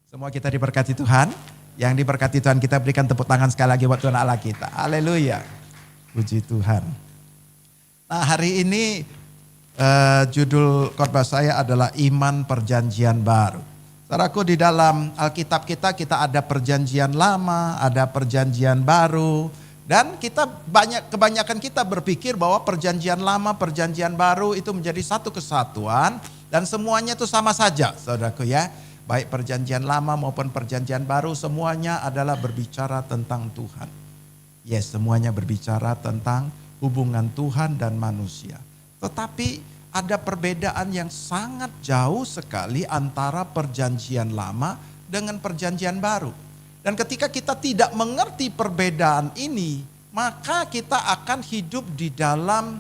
Semua kita diberkati Tuhan. Yang diberkati Tuhan kita berikan tepuk tangan sekali lagi buat Tuhan Allah kita. Haleluya. Puji Tuhan. Nah hari ini judul khotbah saya adalah Iman Perjanjian Baru. Saudaraku, di dalam Alkitab kita ada perjanjian lama, ada perjanjian baru. Dan kebanyakan kita berpikir bahwa perjanjian lama, perjanjian baru itu menjadi satu kesatuan. Dan semuanya itu sama saja saudaraku ya. Baik perjanjian lama maupun perjanjian baru semuanya adalah berbicara tentang Tuhan. Yes, semuanya berbicara tentang hubungan Tuhan dan manusia. Tetapi ada perbedaan yang sangat jauh sekali antara perjanjian lama dengan perjanjian baru. Dan ketika kita tidak mengerti perbedaan ini, maka kita akan hidup di dalam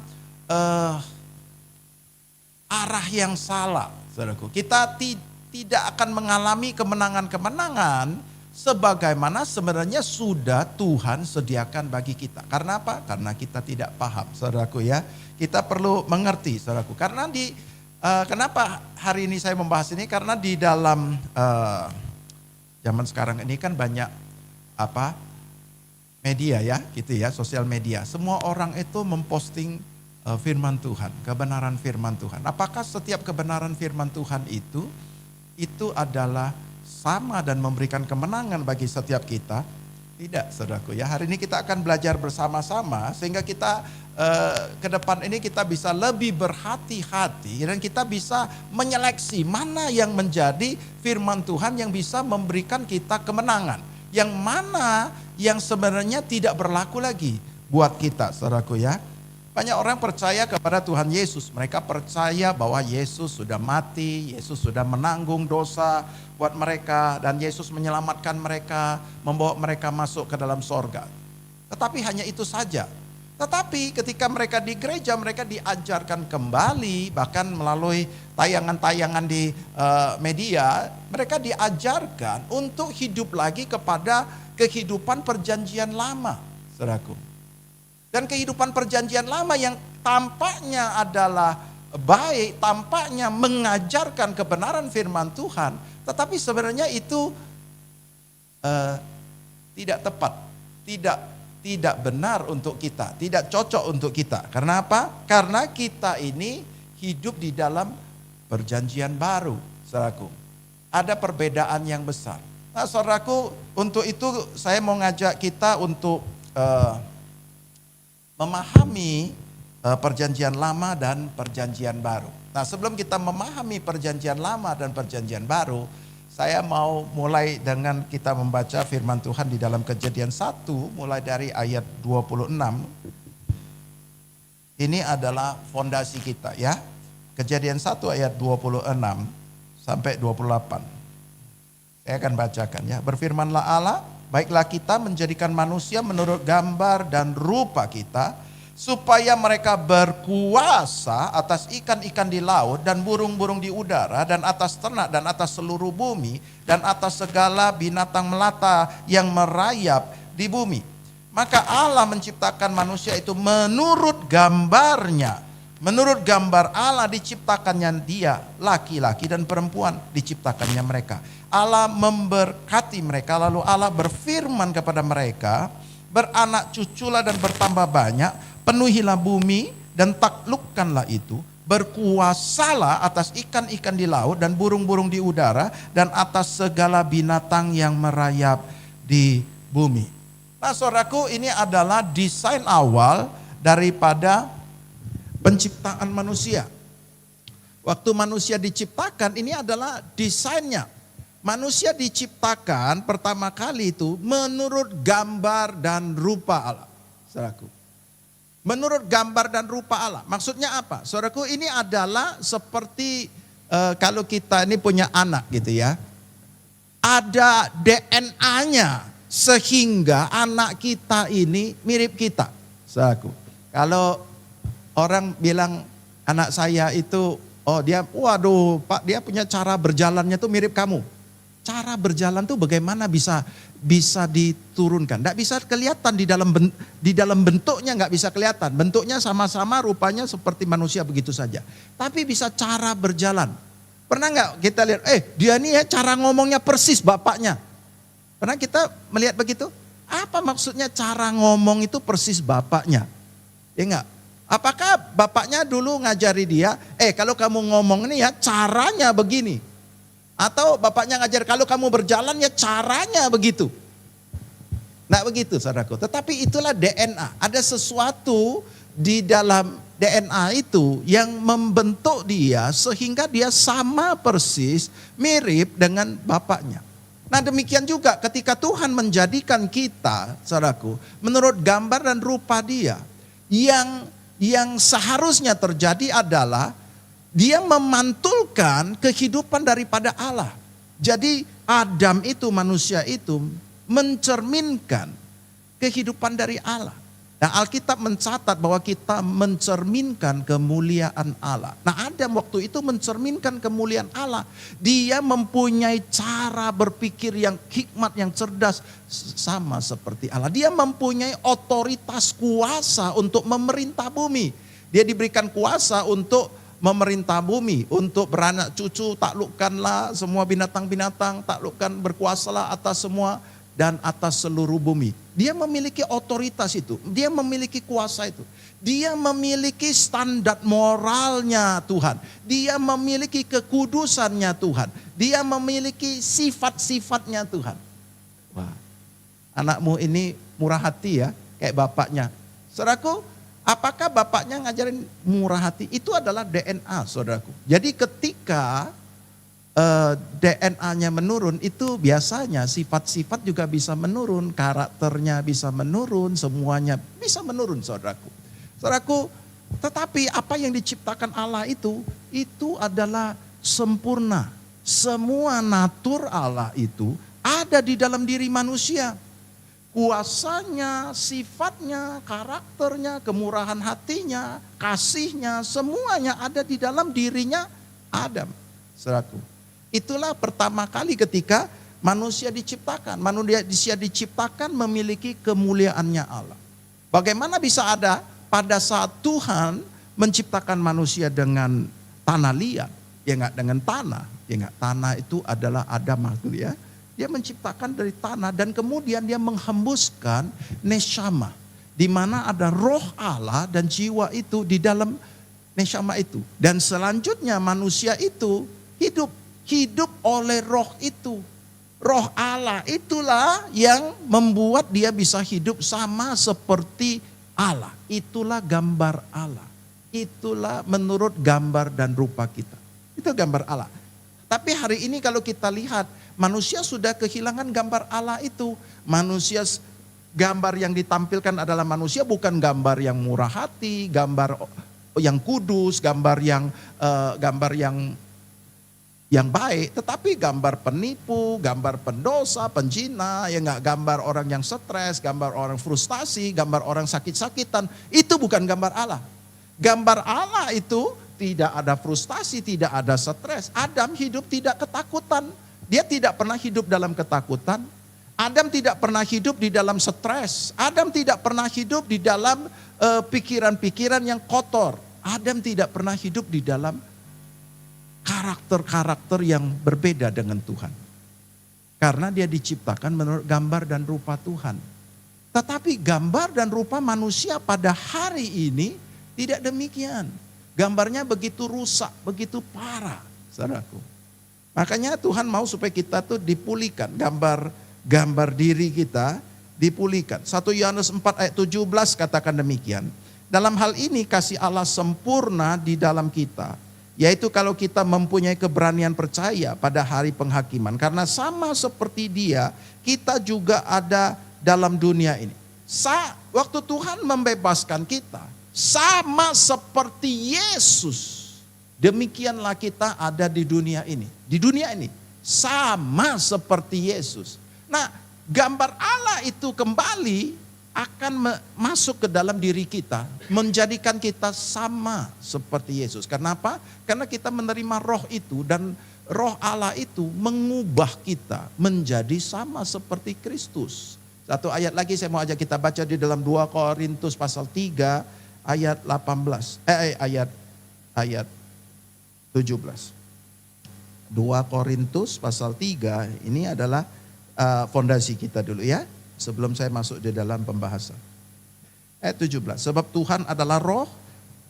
arah yang salah. Saudaraku, kita tidak akan mengalami kemenangan-kemenangan sebagaimana sebenarnya sudah Tuhan sediakan bagi kita. Karena apa? Karena kita tidak paham, saudaraku ya. Kita perlu mengerti, saudaraku. Karena kenapa hari ini saya membahas ini? Karena di dalam zaman sekarang ini kan banyak media ya, gitu ya, sosial media. Semua orang itu memposting firman Tuhan, kebenaran firman Tuhan. Apakah setiap kebenaran firman Tuhan itu adalah sama dan memberikan kemenangan bagi setiap kita? Tidak, saudaraku ya. Hari ini kita akan belajar bersama-sama sehingga kita ke depan ini kita bisa lebih berhati-hati dan kita bisa menyeleksi mana yang menjadi firman Tuhan yang bisa memberikan kita kemenangan. Yang mana yang sebenarnya tidak berlaku lagi buat kita, saudaraku ya. Banyak orang percaya kepada Tuhan Yesus. Mereka percaya bahwa Yesus sudah mati, Yesus sudah menanggung dosa buat mereka. Dan Yesus menyelamatkan mereka, membawa mereka masuk ke dalam sorga. Tetapi hanya itu saja. Tetapi ketika mereka di gereja, mereka diajarkan kembali, bahkan melalui tayangan-tayangan di media, mereka diajarkan untuk hidup lagi kepada kehidupan perjanjian lama, saudaraku. Dan kehidupan perjanjian lama yang tampaknya adalah baik, tampaknya mengajarkan kebenaran firman Tuhan. Tetapi sebenarnya itu tidak tepat, tidak benar untuk kita, tidak cocok untuk kita. Karena apa? Karena kita ini hidup di dalam perjanjian baru, saudaraku. Ada perbedaan yang besar. Nah saudaraku, untuk itu saya mau ngajak kita untuk memahami perjanjian lama dan perjanjian baru. Nah sebelum kita memahami perjanjian lama dan perjanjian baru, saya mau mulai dengan kita membaca firman Tuhan di dalam Kejadian 1 mulai dari ayat 26. Ini adalah fondasi kita ya. Kejadian 1 ayat 26 sampai 28. Saya akan bacakan ya. Berfirmanlah Allah, baiklah kita menjadikan manusia menurut gambar dan rupa kita, supaya mereka berkuasa atas ikan-ikan di laut dan burung-burung di udara dan atas ternak dan atas seluruh bumi dan atas segala binatang melata yang merayap di bumi. Maka Allah menciptakan manusia itu menurut gambarnya. Menurut gambar Allah diciptakannya dia, laki-laki dan perempuan diciptakannya mereka. Allah memberkati mereka, lalu Allah berfirman kepada mereka, beranak cuculah dan bertambah banyak, penuhilah bumi dan taklukkanlah itu, berkuasalah atas ikan-ikan di laut dan burung-burung di udara dan atas segala binatang yang merayap di bumi. Nah saudaraku, ini adalah desain awal daripada penciptaan manusia. Waktu manusia diciptakan, ini adalah desainnya. Manusia diciptakan pertama kali itu menurut gambar dan rupa Allah. Saudaraku, menurut gambar dan rupa Allah. Maksudnya apa? Saudaraku, ini adalah seperti kalau kita ini punya anak gitu ya. Ada DNA-nya sehingga anak kita ini mirip kita. Saudaraku, kalau orang bilang anak saya itu, oh dia, waduh Pak, dia punya cara berjalannya tuh mirip kamu. Cara berjalan tuh bagaimana bisa diturunkan? Tidak bisa kelihatan di dalam bentuknya, nggak bisa kelihatan. Bentuknya sama-sama, rupanya seperti manusia begitu saja. Tapi bisa cara berjalan. Pernah nggak kita lihat, dia nih ya cara ngomongnya persis bapaknya. Pernah kita melihat begitu? Apa maksudnya cara ngomong itu persis bapaknya? Ya enggak? Apakah bapaknya dulu ngajari dia, kalau kamu ngomong ini ya caranya begini. Atau bapaknya ngajar kalau kamu berjalan ya caranya begitu. Nggak begitu saudaraku. Tetapi itulah DNA. Ada sesuatu di dalam DNA itu yang membentuk dia sehingga dia sama persis mirip dengan bapaknya. Nah demikian juga ketika Tuhan menjadikan kita, saudaraku, menurut gambar dan rupa dia, yang seharusnya terjadi adalah dia memantulkan kehidupan daripada Allah. Jadi Adam itu, manusia itu mencerminkan kehidupan dari Allah. Nah Alkitab mencatat bahwa kita mencerminkan kemuliaan Allah. Nah Adam waktu itu mencerminkan kemuliaan Allah. Dia mempunyai cara berpikir yang hikmat, yang cerdas. Sama seperti Allah. Dia mempunyai otoritas kuasa untuk memerintah bumi. Dia diberikan kuasa untuk memerintah bumi. Untuk beranak cucu, taklukkanlah semua binatang-binatang. Taklukkan, berkuasalah atas semua dan atas seluruh bumi. Dia memiliki otoritas itu. Dia memiliki kuasa itu. Dia memiliki standar moralnya Tuhan. Dia memiliki kekudusannya Tuhan. Dia memiliki sifat-sifatnya Tuhan. Wah, anakmu ini murah hati ya, kayak bapaknya. Saudaraku, apakah bapaknya ngajarin murah hati? Itu adalah DNA saudaraku. Jadi ketika DNA-nya menurun, itu biasanya sifat-sifat juga bisa menurun, karakternya bisa menurun, semuanya bisa menurun saudaraku. Saudaraku, tetapi apa yang diciptakan Allah itu adalah sempurna. Semua natur Allah itu ada di dalam diri manusia. Kuasanya, sifatnya, karakternya, kemurahan hatinya, kasihnya, semuanya ada di dalam dirinya Adam. Saudaraku. Itulah pertama kali ketika manusia diciptakan. Manusia diciptakan memiliki kemuliaannya Allah. Bagaimana bisa ada pada saat Tuhan menciptakan manusia dengan tanah liat? Ya enggak, dengan tanah. Ya enggak, tanah itu adalah Adam ya. Dia menciptakan dari tanah dan kemudian dia menghembuskan neshama. Di mana ada roh Allah dan jiwa itu di dalam neshama itu. Dan selanjutnya manusia itu hidup oleh roh itu. Roh Allah itulah yang membuat dia bisa hidup sama seperti Allah. Itulah gambar Allah. Itulah menurut gambar dan rupa kita. Itu gambar Allah. Tapi hari ini kalau kita lihat, manusia sudah kehilangan gambar Allah itu. Gambar yang ditampilkan adalah manusia bukan gambar yang murah hati, gambar yang kudus, gambar yang baik, tetapi gambar penipu, gambar pendosa, penjina, ya enggak, gambar orang yang stres, gambar orang frustasi, gambar orang sakit-sakitan, itu bukan gambar Allah. Gambar Allah itu tidak ada frustasi, tidak ada stres. Adam hidup tidak ketakutan, dia tidak pernah hidup dalam ketakutan. Adam tidak pernah hidup di dalam stres. Adam tidak pernah hidup di dalam pikiran-pikiran yang kotor. Adam tidak pernah hidup di dalam karakter-karakter yang berbeda dengan Tuhan. Karena dia diciptakan menurut gambar dan rupa Tuhan. Tetapi gambar dan rupa manusia pada hari ini tidak demikian. Gambarnya begitu rusak, begitu parah, saudaraku. Makanya Tuhan mau supaya kita tuh dipulihkan. Gambar diri kita dipulihkan. 1 Yohanes 4 ayat 17 katakan demikian. Dalam hal ini kasih Allah sempurna di dalam kita. Yaitu kalau kita mempunyai keberanian percaya pada hari penghakiman. Karena sama seperti dia, kita juga ada dalam dunia ini. Waktu Tuhan membebaskan kita, sama seperti Yesus. Demikianlah kita ada di dunia ini. Di dunia ini, sama seperti Yesus. Nah, gambar Allah itu kembali akan masuk ke dalam diri kita, menjadikan kita sama seperti Yesus. Kenapa? Karena kita menerima roh itu dan roh Allah itu mengubah kita menjadi sama seperti Kristus. Satu ayat lagi saya mau ajak kita baca di dalam 2 Korintus pasal 3 ayat 18, ayat 17. 2 Korintus pasal 3 ini adalah fondasi kita dulu ya. Sebelum saya masuk di dalam pembahasan. Ayat 17, sebab Tuhan adalah roh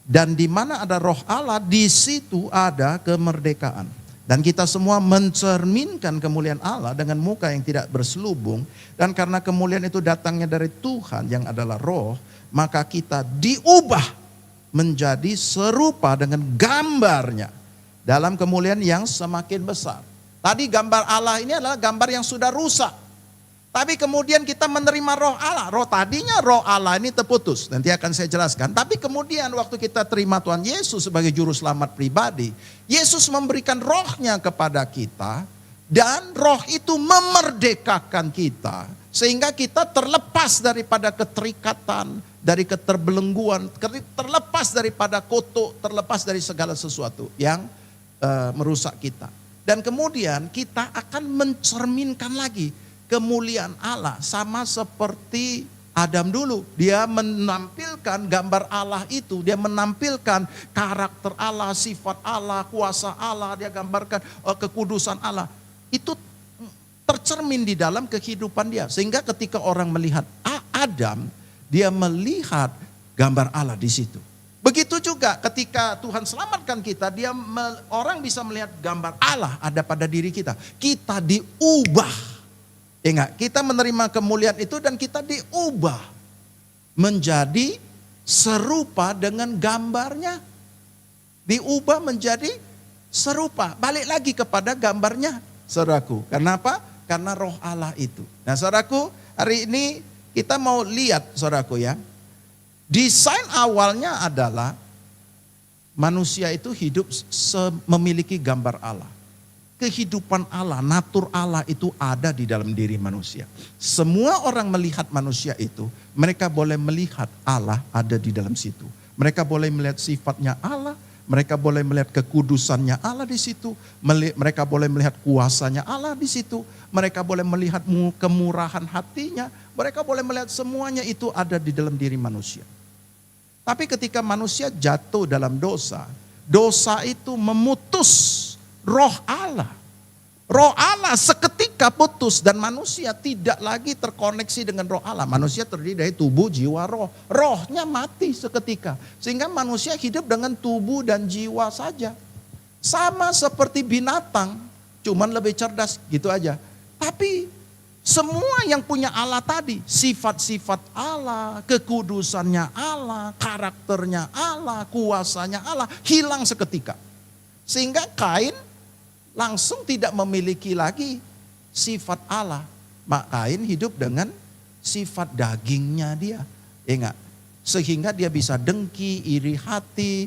dan di mana ada roh Allah di situ ada kemerdekaan. Dan kita semua mencerminkan kemuliaan Allah dengan muka yang tidak berselubung. Dan karena kemuliaan itu datangnya dari Tuhan yang adalah roh, maka kita diubah menjadi serupa dengan gambarnya dalam kemuliaan yang semakin besar. Tadi gambar Allah ini adalah gambar yang sudah rusak. Tapi kemudian kita menerima roh Allah. Tadinya roh Allah ini terputus. Nanti akan saya jelaskan. Tapi kemudian waktu kita terima Tuhan Yesus sebagai juru selamat pribadi, Yesus memberikan rohnya kepada kita. Dan roh itu memerdekakan kita. Sehingga kita terlepas daripada keterikatan, dari keterbelengguan, terlepas daripada kutuk, terlepas dari segala sesuatu yang merusak kita. Dan kemudian kita akan mencerminkan lagi kemuliaan Allah sama seperti Adam dulu. Dia menampilkan gambar Allah itu, dia menampilkan karakter Allah, sifat Allah, kuasa Allah, dia gambarkan kekudusan Allah. Itu tercermin di dalam kehidupan dia. Sehingga ketika orang melihat Adam, dia melihat gambar Allah di situ. Begitu juga ketika Tuhan selamatkan kita, orang bisa melihat gambar Allah ada pada diri kita. Kita diubah. Ingat, kita menerima kemuliaan itu dan kita diubah menjadi serupa dengan gambarnya. Diubah menjadi serupa. Balik lagi kepada gambarnya, saudaraku. Kenapa? Karena roh Allah itu. Nah saudaraku, hari ini kita mau lihat saudaraku ya. Desain awalnya adalah manusia itu hidup memiliki gambar Allah. Kehidupan Allah, natur Allah itu ada di dalam diri manusia. Semua orang melihat manusia itu, mereka boleh melihat Allah ada di dalam situ. Mereka boleh melihat sifatnya Allah, mereka boleh melihat kekudusannya Allah di situ, mereka boleh melihat kuasanya Allah di situ, mereka boleh melihat kemurahan hatinya, mereka boleh melihat semuanya itu ada di dalam diri manusia. Tapi ketika manusia jatuh dalam dosa, dosa itu memutus roh Allah. Roh Allah seketika putus dan manusia tidak lagi terkoneksi dengan roh Allah. Manusia terdiri dari tubuh, jiwa, roh. Rohnya mati seketika. Sehingga manusia hidup dengan tubuh dan jiwa saja. Sama seperti binatang, cuman lebih cerdas gitu aja. Tapi semua yang punya Allah tadi, sifat-sifat Allah, kekudusannya Allah, karakternya Allah, kuasanya Allah, hilang seketika. Sehingga Kain langsung tidak memiliki lagi sifat Allah. Kain hidup dengan sifat dagingnya dia. Ingat, sehingga dia bisa dengki, iri hati,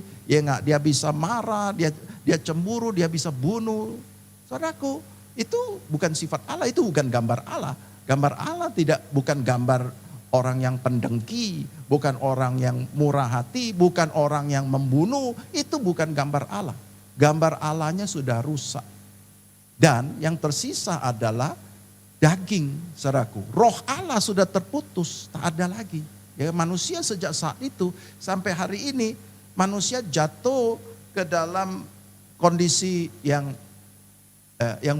dia bisa marah, dia cemburu, dia bisa bunuh. Saudaraku, itu bukan sifat Allah, itu bukan gambar Allah. Gambar Allah bukan gambar orang yang pendengki, bukan orang yang murah hati, bukan orang yang membunuh, itu bukan gambar Allah. Gambar Allahnya sudah rusak. Dan yang tersisa adalah daging, saudaraku. Roh Allah sudah terputus, tak ada lagi. Ya, manusia sejak saat itu sampai hari ini, manusia jatuh ke dalam kondisi yang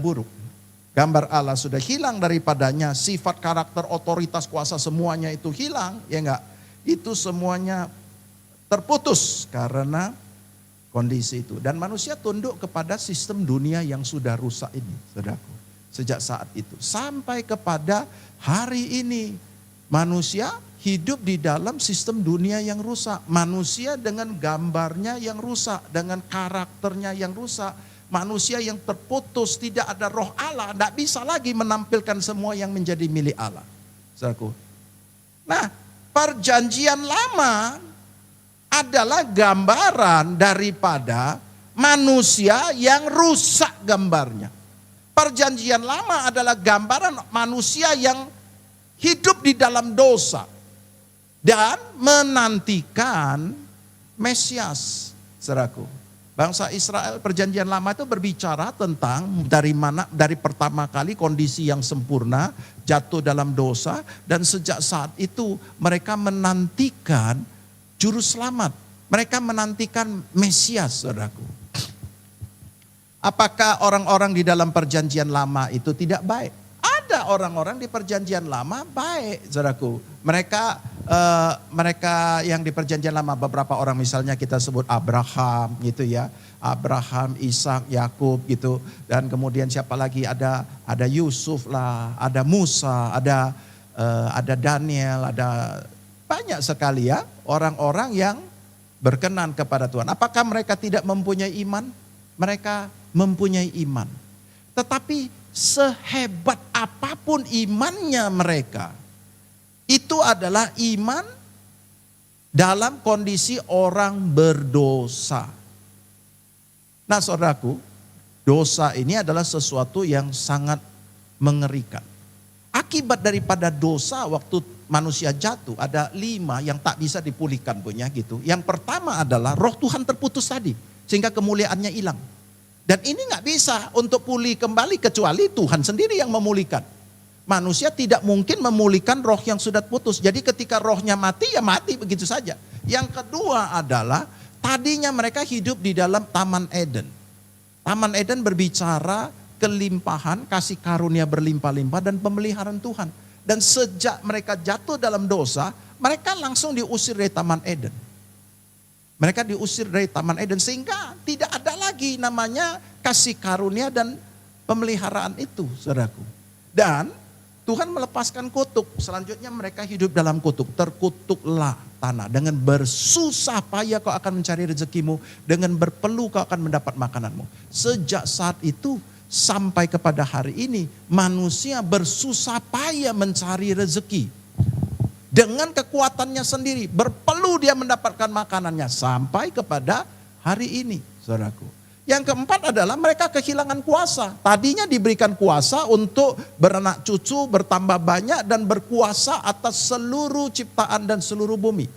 buruk. Gambar Allah sudah hilang daripadanya, sifat, karakter, otoritas, kuasa semuanya itu hilang, ya enggak? Itu semuanya terputus karena kondisi itu. Dan manusia tunduk kepada sistem dunia yang sudah rusak ini, saudaraku. Sejak saat itu sampai kepada hari ini, manusia hidup di dalam sistem dunia yang rusak. Manusia dengan gambarnya yang rusak, dengan karakternya yang rusak. Manusia yang terputus, tidak ada roh Allah, tidak bisa lagi menampilkan semua yang menjadi milik Allah, saudaraku. Nah, perjanjian lama adalah gambaran daripada manusia yang rusak gambarnya. Perjanjian lama adalah gambaran manusia yang hidup di dalam dosa dan menantikan Mesias, saudaraku. Bangsa Israel perjanjian lama itu berbicara tentang dari pertama kali kondisi yang sempurna, jatuh dalam dosa, dan sejak saat itu mereka menantikan Juru Selamat. Mereka menantikan Mesias, saudaraku. Apakah orang-orang di dalam perjanjian lama itu tidak baik? Ada orang-orang di perjanjian lama baik, saudaraku. Mereka yang di perjanjian lama, beberapa orang misalnya kita sebut Abraham gitu ya. Abraham, Ishak, Yakub gitu. Dan kemudian siapa lagi? Ada Yusuf lah, ada Musa, ada Daniel, ada banyak sekali ya orang-orang yang berkenan kepada Tuhan. Apakah mereka tidak mempunyai iman? Mereka mempunyai iman. Tetapi sehebat apapun imannya mereka, itu adalah iman dalam kondisi orang berdosa. Nah saudaraku, dosa ini adalah sesuatu yang sangat mengerikan. Akibat daripada dosa waktu manusia jatuh ada 5 yang tak bisa dipulihkan punya gitu. Yang pertama adalah roh Tuhan terputus tadi, sehingga kemuliaannya hilang. Dan ini gak bisa untuk pulih kembali kecuali Tuhan sendiri yang memulihkan. Manusia tidak mungkin memulihkan roh yang sudah putus. Jadi ketika rohnya mati, ya mati begitu saja. Yang kedua adalah tadinya mereka hidup di dalam Taman Eden. Taman Eden berbicara kelimpahan, kasih karunia berlimpah-limpah dan pemeliharaan Tuhan. Dan sejak mereka jatuh dalam dosa, mereka langsung diusir dari Taman Eden. Mereka diusir dari Taman Eden sehingga tidak ada lagi namanya kasih karunia dan pemeliharaan itu, saudaraku. Dan Tuhan melepaskan kutuk. Selanjutnya mereka hidup dalam kutuk. Terkutuklah tanah. Dengan bersusah payah kau akan mencari rezekimu. Dengan berpeluh kau akan mendapat makananmu. Sejak saat itu sampai kepada hari ini manusia bersusah payah mencari rezeki. Dengan kekuatannya sendiri, berpeluh dia mendapatkan makanannya sampai kepada hari ini, saudaraku. Yang keempat adalah mereka kehilangan kuasa. Tadinya diberikan kuasa untuk beranak cucu, bertambah banyak dan berkuasa atas seluruh ciptaan dan seluruh bumi.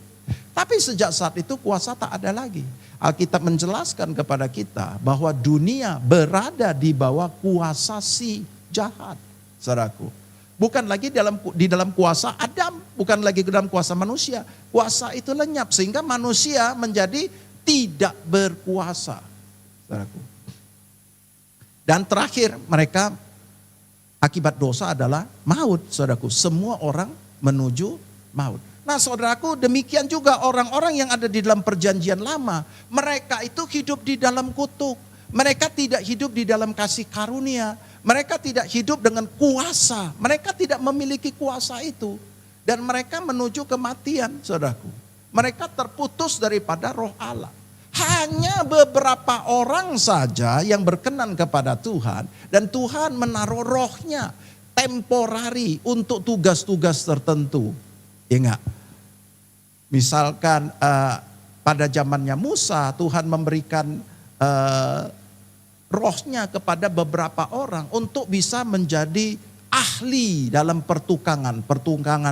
Tapi sejak saat itu kuasa tak ada lagi. Alkitab menjelaskan kepada kita bahwa dunia berada di bawah kuasa si jahat, saudaraku. Bukan lagi di dalam kuasa Adam, bukan lagi di dalam kuasa manusia. Kuasa itu lenyap sehingga manusia menjadi tidak berkuasa. Saudaraku. Dan terakhir mereka akibat dosa adalah maut, saudaraku. Semua orang menuju maut. Nah saudaraku, demikian juga orang-orang yang ada di dalam perjanjian lama. Mereka itu hidup di dalam kutuk. Mereka tidak hidup di dalam kasih karunia. Mereka tidak hidup dengan kuasa. Mereka tidak memiliki kuasa itu. Dan mereka menuju kematian, saudaraku. Mereka terputus daripada roh Allah. Hanya beberapa orang saja yang berkenan kepada Tuhan. Dan Tuhan menaruh rohnya temporari untuk tugas-tugas tertentu. Ingat, misalkan pada zamannya Musa Tuhan memberikan rohnya kepada beberapa orang untuk bisa menjadi ahli dalam pertukangan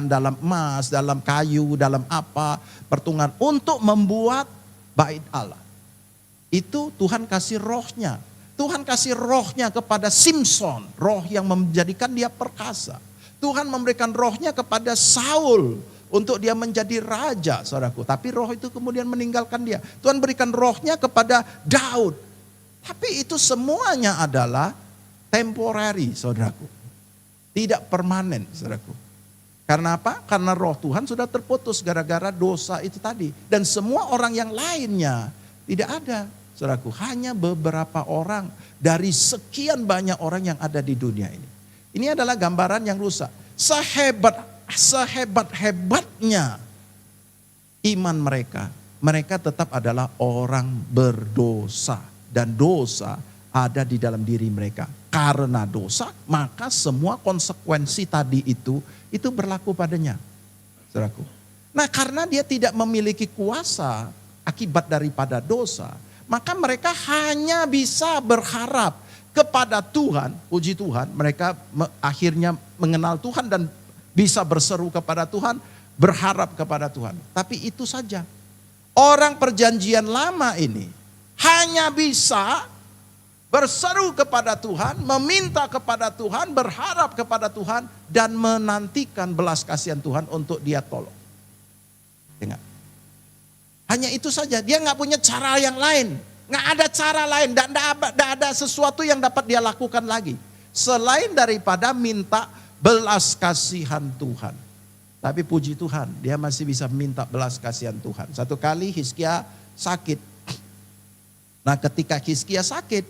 dalam emas, dalam kayu, dalam apa, pertungan untuk membuat bait Allah. Itu Tuhan kasih rohnya. Tuhan kasih rohnya kepada Simson, roh yang menjadikan dia perkasa. Tuhan memberikan rohnya kepada Saul untuk dia menjadi raja, saudaraku. Tapi roh itu kemudian meninggalkan dia. Tuhan berikan rohnya kepada Daud. Tapi itu semuanya adalah temporary, saudaraku. Tidak permanen, saudaraku. Karena apa? Karena roh Tuhan sudah terputus gara-gara dosa itu tadi. Dan semua orang yang lainnya tidak ada, saudaraku. Hanya beberapa orang dari sekian banyak orang yang ada di dunia ini. Ini adalah gambaran yang rusak. Sehebat-hebatnya iman mereka, mereka tetap adalah orang berdosa. Dan dosa ada di dalam diri mereka. Karena dosa, maka semua konsekuensi tadi itu berlaku padanya. Saudaraku. Nah karena dia tidak memiliki kuasa akibat daripada dosa, maka mereka hanya bisa berharap kepada Tuhan. Puji Tuhan, mereka akhirnya mengenal Tuhan dan bisa berseru kepada Tuhan, berharap kepada Tuhan. Tapi itu saja. Orang perjanjian lama ini hanya bisa berseru kepada Tuhan, meminta kepada Tuhan, berharap kepada Tuhan, dan menantikan belas kasihan Tuhan untuk dia tolong. Ingat. Hanya itu saja, dia nggak punya cara yang lain. Nggak ada cara lain, nggak ada sesuatu yang dapat dia lakukan lagi. Selain daripada minta belas kasihan Tuhan. Tapi puji Tuhan, dia masih bisa minta belas kasihan Tuhan. Satu kali Hizkia sakit. Nah ketika Hizkia sakit,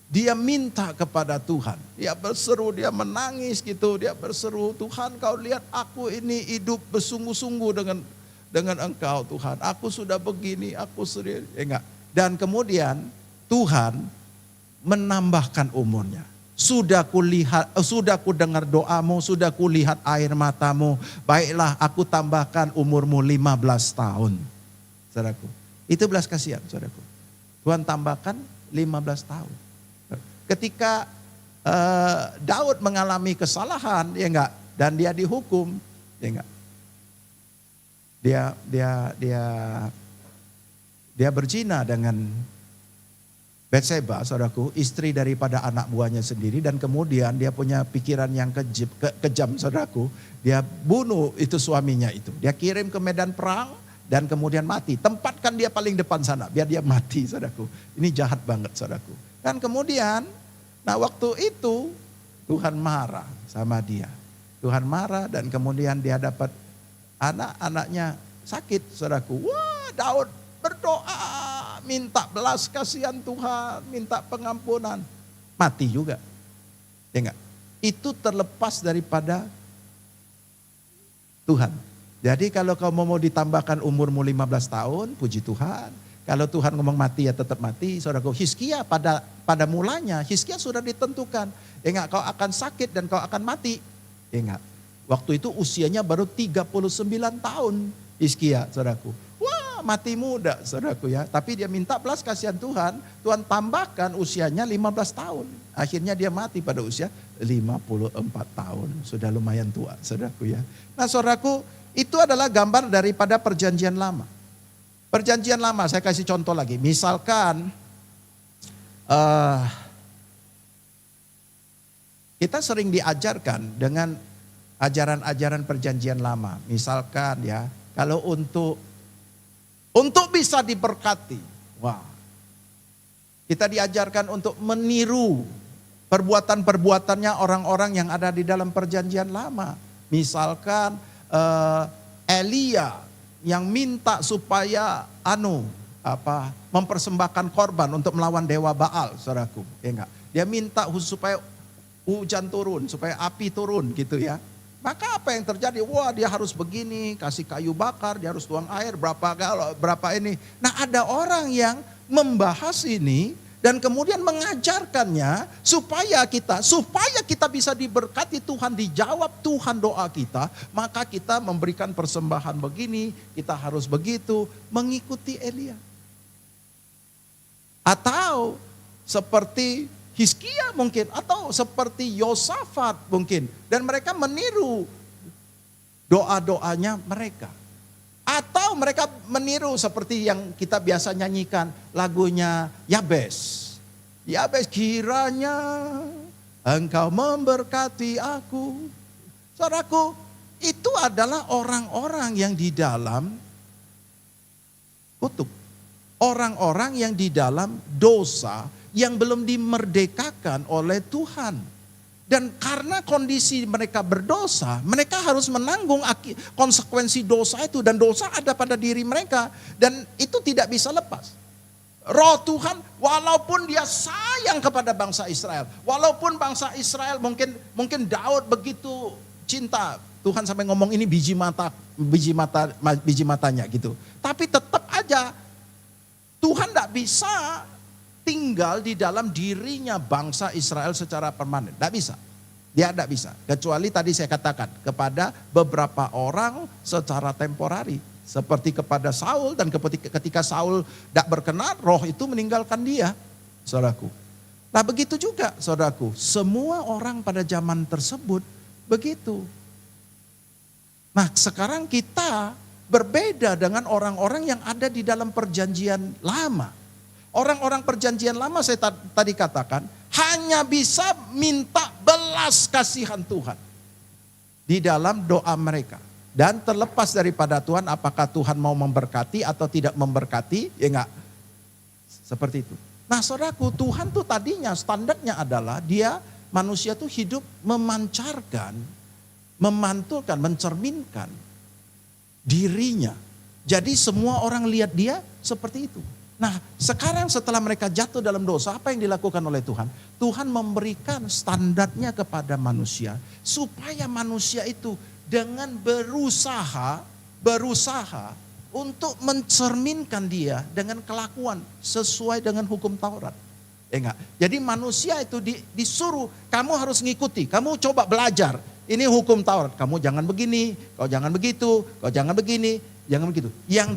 dia minta kepada Tuhan. Dia berseru, dia menangis gitu. Dia berseru, Tuhan kau lihat aku ini hidup bersungguh-sungguh dengan engkau Tuhan. Aku sudah begini, aku sudah, enggak. Dan kemudian Tuhan menambahkan umurnya. Sudah ku dengar doamu, sudah ku lihat air matamu. Baiklah aku tambahkan umurmu 15 tahun. Saudaraku, itu belas kasihan saudaraku. Tuhan tambahkan 15 tahun. Ketika Daud mengalami kesalahan, ya enggak, dan dia dihukum, ya enggak. Dia berzina dengan Batseba, saudaraku, istri daripada anak buahnya sendiri, dan kemudian dia punya pikiran yang kejam, saudaraku. Dia bunuh itu suaminya itu. Dia kirim ke medan perang dan kemudian mati. Tempatkan dia paling depan sana biar dia mati, saudaraku. Ini jahat banget, saudaraku. Dan kemudian, nah waktu itu Tuhan marah sama dia. Tuhan marah dan kemudian dia dapat anak-anaknya sakit, saudaraku. Wah, Daud berdoa, minta belas kasihan Tuhan, minta pengampunan. Mati juga. Ya enggak? Itu terlepas daripada Tuhan. Jadi kalau kamu mau ditambahkan umurmu 15 tahun, puji Tuhan. Kalau Tuhan ngomong mati ya tetap mati. Saudaraku, Hizkia pada mulanya, Hizkia sudah ditentukan. Ya enggak, kau akan sakit dan kau akan mati. Ya enggak? Waktu itu usianya baru 39 tahun Hizkia, saudaraku. Wah, mati muda, saudaraku ya. Tapi dia minta belas kasihan Tuhan. Tuhan tambahkan usianya 15 tahun. Akhirnya dia mati pada usia 54 tahun. Sudah lumayan tua, saudaraku ya. Nah, saudaraku, itu adalah gambar daripada perjanjian lama. Perjanjian lama, saya kasih contoh lagi. Misalkan kita sering diajarkan dengan ajaran-ajaran perjanjian lama. Misalkan ya, kalau untuk bisa diberkati, wah, kita diajarkan untuk meniru perbuatan-perbuatannya orang-orang yang ada di dalam perjanjian lama. Misalkan Elia yang minta supaya mempersembahkan korban untuk melawan dewa Baal, saudaraku, ya enggak? Dia minta supaya hujan turun, supaya api turun gitu ya. Maka apa yang terjadi? Wah, dia harus begini, kasih kayu bakar, dia harus tuang air, berapa ini. Nah, ada orang yang membahas ini dan kemudian mengajarkannya supaya kita bisa diberkati Tuhan, dijawab Tuhan doa kita, maka kita memberikan persembahan begini, kita harus begitu, mengikuti Elia. Atau seperti Hizkia mungkin, atau seperti Yosafat mungkin. Dan mereka meniru doa-doanya mereka. Atau mereka meniru seperti yang kita biasa nyanyikan lagunya Yabes. Yabes, kiranya engkau memberkati aku. Saudaraku, itu adalah orang-orang yang di dalam kutuk. Orang-orang yang di dalam dosa, yang belum dimerdekakan oleh Tuhan. Dan karena kondisi mereka berdosa, mereka harus menanggung konsekuensi dosa itu. Dan dosa ada pada diri mereka. Dan itu tidak bisa lepas. Roh Tuhan, walaupun dia sayang kepada bangsa Israel. Walaupun bangsa Israel mungkin Daud begitu cinta. Tuhan sampai ngomong ini biji matanya gitu. Tapi tetap aja Tuhan tidak bisa tinggal di dalam dirinya bangsa Israel secara permanen. Tidak bisa. Dia tidak bisa. Kecuali tadi saya katakan kepada beberapa orang secara temporari. Seperti kepada Saul, dan ketika Saul tidak berkenan, roh itu meninggalkan dia. Saudaraku. Nah begitu juga saudaraku. Semua orang pada zaman tersebut begitu. Nah sekarang kita berbeda dengan orang-orang yang ada di dalam perjanjian lama. Orang-orang perjanjian lama saya tadi katakan hanya bisa minta belas kasihan Tuhan di dalam doa mereka. Dan terlepas daripada Tuhan, apakah Tuhan mau memberkati atau tidak memberkati, ya enggak. Seperti itu. Nah saudaraku, Tuhan tuh tadinya standarnya adalah manusia tuh hidup memancarkan, memantulkan, mencerminkan dirinya. Jadi semua orang lihat dia seperti itu. Nah sekarang setelah mereka jatuh dalam dosa, apa yang dilakukan oleh Tuhan? Tuhan memberikan standarnya kepada manusia. Supaya manusia itu dengan berusaha untuk mencerminkan dia dengan kelakuan sesuai dengan hukum Taurat. Enggak. Jadi manusia itu disuruh, kamu harus ngikuti, kamu coba belajar. Ini hukum Taurat, kamu jangan begini, kau jangan begitu, kau jangan begini, jangan begitu. Yang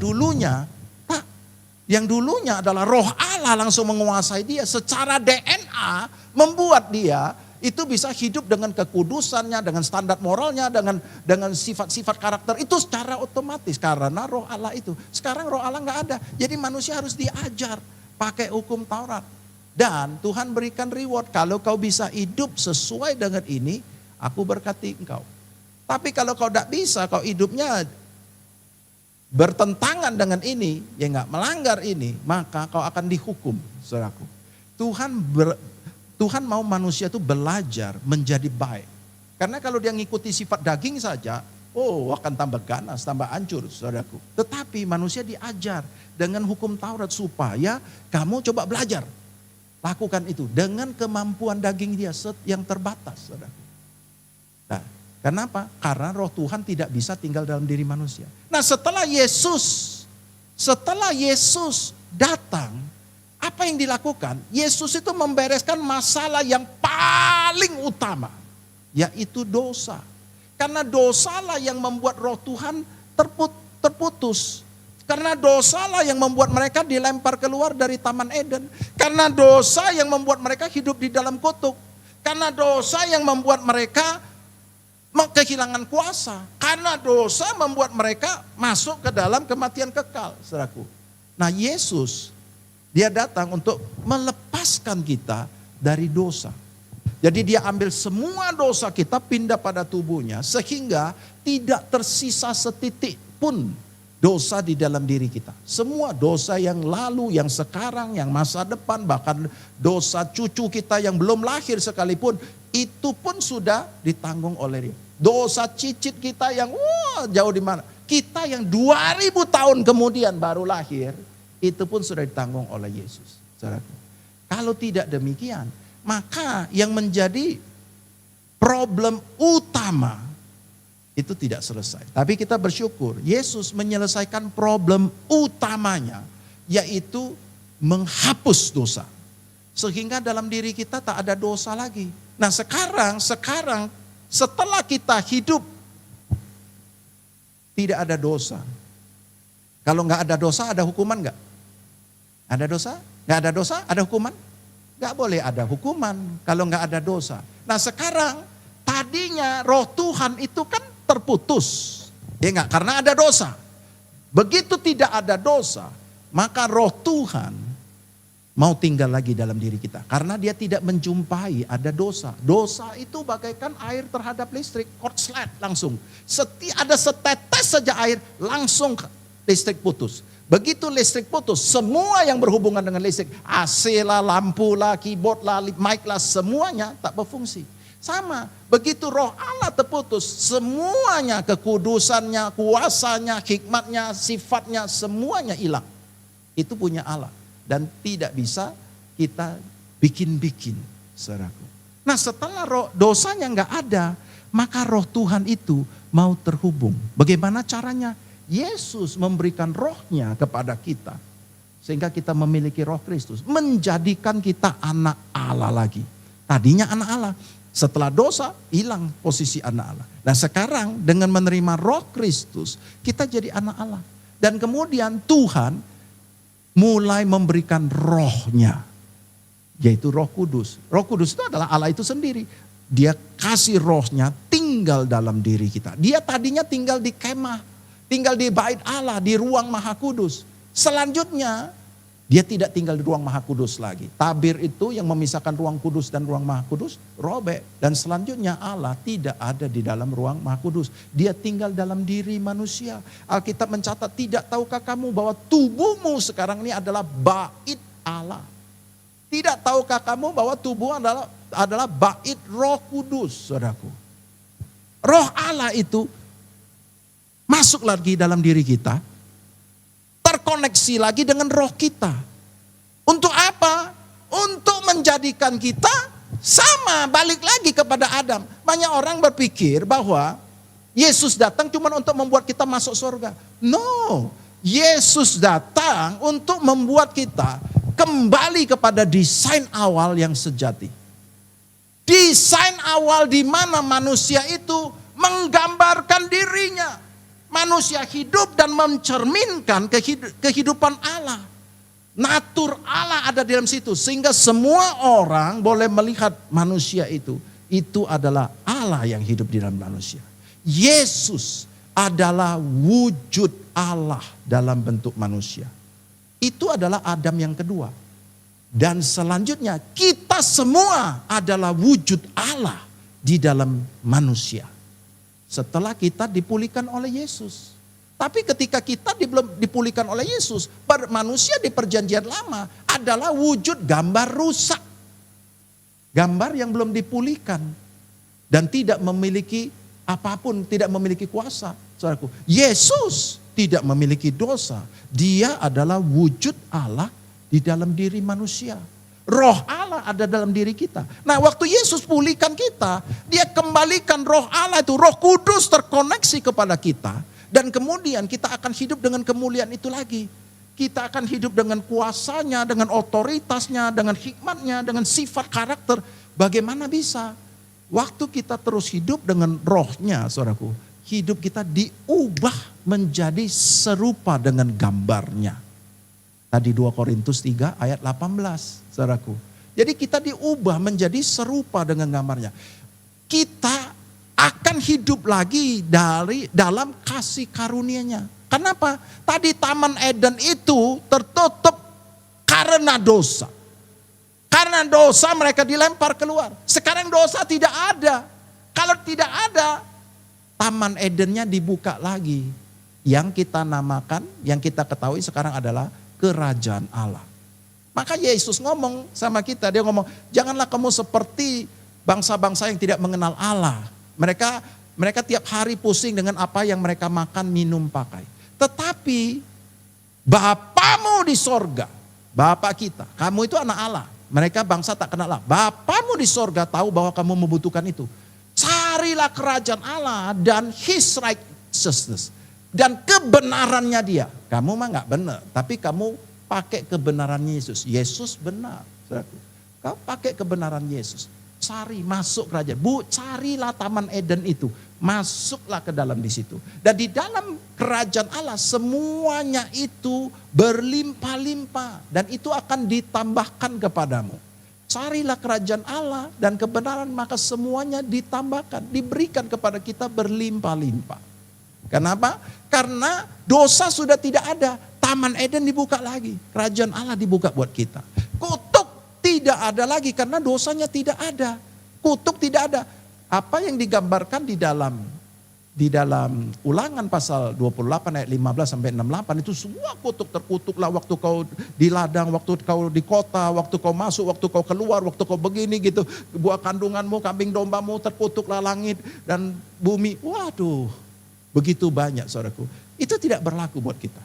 dulunya adalah roh Allah langsung menguasai dia. Secara DNA membuat dia itu bisa hidup dengan kekudusannya, dengan standar moralnya, dengan sifat-sifat karakter. Itu secara otomatis karena roh Allah itu. Sekarang roh Allah nggak ada. Jadi manusia harus diajar pakai hukum Taurat. Dan Tuhan berikan reward. Kalau kau bisa hidup sesuai dengan ini, aku berkati engkau. Tapi kalau kau tidak bisa, kau hidupnya bertentangan dengan ini, ya enggak, melanggar ini, maka kau akan dihukum, saudaraku. Tuhan mau manusia itu belajar menjadi baik. Karena kalau dia ngikuti sifat daging saja, akan tambah ganas, tambah hancur, saudaraku. Tetapi manusia diajar dengan hukum Taurat supaya kamu coba belajar. Lakukan itu dengan kemampuan daging dia yang terbatas, saudaraku. Nah, kenapa? Karena roh Tuhan tidak bisa tinggal dalam diri manusia. Nah setelah Yesus datang, apa yang dilakukan? Yesus itu membereskan masalah yang paling utama, yaitu dosa. Karena dosalah yang membuat roh Tuhan terputus. Karena dosalah yang membuat mereka dilempar keluar dari Taman Eden. Karena dosa yang membuat mereka hidup di dalam kutuk. Karena dosa yang membuat mereka kehilangan kuasa. Karena dosa membuat mereka masuk ke dalam kematian kekal, saudaraku. Nah Yesus, dia datang untuk melepaskan kita dari dosa. Jadi dia ambil semua dosa kita, pindah pada tubuhnya, sehingga tidak tersisa setitik pun dosa di dalam diri kita. Semua dosa yang lalu, yang sekarang, yang masa depan, bahkan dosa cucu kita yang belum lahir sekalipun, itu pun sudah ditanggung oleh dia. Dosa cicit kita yang jauh di mana. Kita yang 2000 tahun kemudian baru lahir, itu pun sudah ditanggung oleh Yesus. Saudaraku. Kalau tidak demikian, maka yang menjadi problem utama itu tidak selesai. Tapi kita bersyukur Yesus menyelesaikan problem utamanya, yaitu menghapus dosa. Sehingga dalam diri kita tak ada dosa lagi. Nah sekarang setelah kita hidup tidak ada dosa. Kalau nggak ada dosa ada hukuman nggak? Ada dosa? Nggak ada dosa ada hukuman? Nggak boleh ada hukuman kalau nggak ada dosa. Nah sekarang tadinya roh Tuhan itu kan terputus, ya enggak, karena ada dosa. Begitu tidak ada dosa, maka roh Tuhan mau tinggal lagi dalam diri kita. Karena dia tidak menjumpai ada dosa. Dosa itu bagaikan air terhadap listrik, korslet langsung. Ada setetes saja air, langsung listrik putus. Begitu listrik putus, semua yang berhubungan dengan listrik, AC lah, lampu lah, keyboard lah, mic lah, semuanya tak berfungsi. Sama, begitu roh Allah terputus, semuanya kekudusannya, kuasanya, hikmatnya, sifatnya, semuanya hilang. Itu punya Allah dan tidak bisa kita bikin-bikin, saudaraku. Nah setelah dosanya nggak ada, maka roh Tuhan itu mau terhubung. Bagaimana caranya? Yesus memberikan rohnya kepada kita. Sehingga kita memiliki roh Kristus. Menjadikan kita anak Allah lagi. Tadinya anak Allah. Setelah dosa, hilang posisi anak Allah. Nah sekarang dengan menerima roh Kristus, kita jadi anak Allah. Dan kemudian Tuhan mulai memberikan rohnya. Yaitu Roh Kudus. Roh Kudus itu adalah Allah itu sendiri. Dia kasih rohnya tinggal dalam diri kita. Dia tadinya tinggal di kemah. Tinggal di bait Allah, di ruang Maha Kudus. Selanjutnya, dia tidak tinggal di ruang Maha Kudus lagi. Tabir itu yang memisahkan ruang kudus dan ruang Maha Kudus, robek. Dan selanjutnya Allah tidak ada di dalam ruang Maha Kudus. Dia tinggal dalam diri manusia. Alkitab mencatat, tidak tahukah kamu bahwa tubuhmu sekarang ini adalah bait Allah. Tidak tahukah kamu bahwa tubuh adalah bait Roh Kudus, saudaraku. Roh Allah itu masuk lagi dalam diri kita, terkoneksi lagi dengan roh kita. Untuk apa? Untuk menjadikan kita sama, balik lagi kepada Adam. Banyak orang berpikir bahwa Yesus datang cuma untuk membuat kita masuk surga. No, Yesus datang untuk membuat kita kembali kepada desain awal yang sejati. Desain awal di mana manusia itu menggambarkan dirinya. Manusia hidup dan mencerminkan kehidupan Allah. Natur Allah ada di dalam situ. Sehingga semua orang boleh melihat manusia itu. Itu adalah Allah yang hidup di dalam manusia. Yesus adalah wujud Allah dalam bentuk manusia. Itu adalah Adam yang kedua. Dan selanjutnya kita semua adalah wujud Allah di dalam manusia. Setelah kita dipulihkan oleh Yesus. Tapi ketika kita belum dipulihkan oleh Yesus, manusia di perjanjian lama adalah wujud gambar rusak. Gambar yang belum dipulihkan. Dan tidak memiliki apapun, tidak memiliki kuasa. Saudaraku, Yesus tidak memiliki dosa. Dia adalah wujud Allah di dalam diri manusia. Roh Allah ada dalam diri kita. Nah, waktu Yesus pulihkan kita, dia kembalikan roh Allah itu, Roh Kudus terkoneksi kepada kita. Dan kemudian kita akan hidup dengan kemuliaan itu lagi. Kita akan hidup dengan kuasanya, dengan otoritasnya, dengan hikmatnya, dengan sifat karakter. Bagaimana bisa? Waktu kita terus hidup dengan rohnya, saudaraku, hidup kita diubah menjadi serupa dengan gambarnya. Tadi 2 Korintus 3 ayat 18, saudaraku. Jadi kita diubah menjadi serupa dengan gambarnya. Kita akan hidup lagi dalam kasih karunia-Nya. Kenapa? Tadi Taman Eden itu tertutup karena dosa. Karena dosa mereka dilempar keluar. Sekarang dosa tidak ada. Kalau tidak ada, Taman Edennya dibuka lagi. Yang kita namakan, yang kita ketahui sekarang adalah kerajaan Allah. Maka Yesus ngomong sama kita, dia ngomong, janganlah kamu seperti bangsa-bangsa yang tidak mengenal Allah. Mereka tiap hari pusing dengan apa yang mereka makan, minum, pakai. Tetapi Bapamu di sorga, Bapa kita, kamu itu anak Allah. Mereka bangsa tak kenal Allah. Bapamu di sorga tahu bahwa kamu membutuhkan itu. Carilah kerajaan Allah dan His righteousness. Dan kebenarannya dia. Kamu mah gak benar, tapi kamu pakai kebenarannya Yesus. Yesus benar. Kau pakai kebenaran Yesus. Cari masuk kerajaan. Carilah Taman Eden itu. Masuklah ke dalam di situ. Dan di dalam kerajaan Allah semuanya itu berlimpah-limpah. Dan itu akan ditambahkan kepadamu. Carilah kerajaan Allah dan kebenaran, maka semuanya ditambahkan. Diberikan kepada kita berlimpah-limpah. Kenapa? Karena dosa sudah tidak ada. Taman Eden dibuka lagi. Kerajaan Allah dibuka buat kita. Kutuk tidak ada lagi karena dosanya tidak ada. Kutuk tidak ada. Apa yang digambarkan di dalam Ulangan pasal 28 ayat 15 sampai 68 itu semua kutuk terkutuklah waktu kau di ladang, waktu kau di kota, waktu kau masuk, waktu kau keluar, waktu kau begini gitu. Buah kandunganmu, kambing dombamu terkutuklah langit dan bumi. Waduh, begitu banyak saudaraku. Itu tidak berlaku buat kita.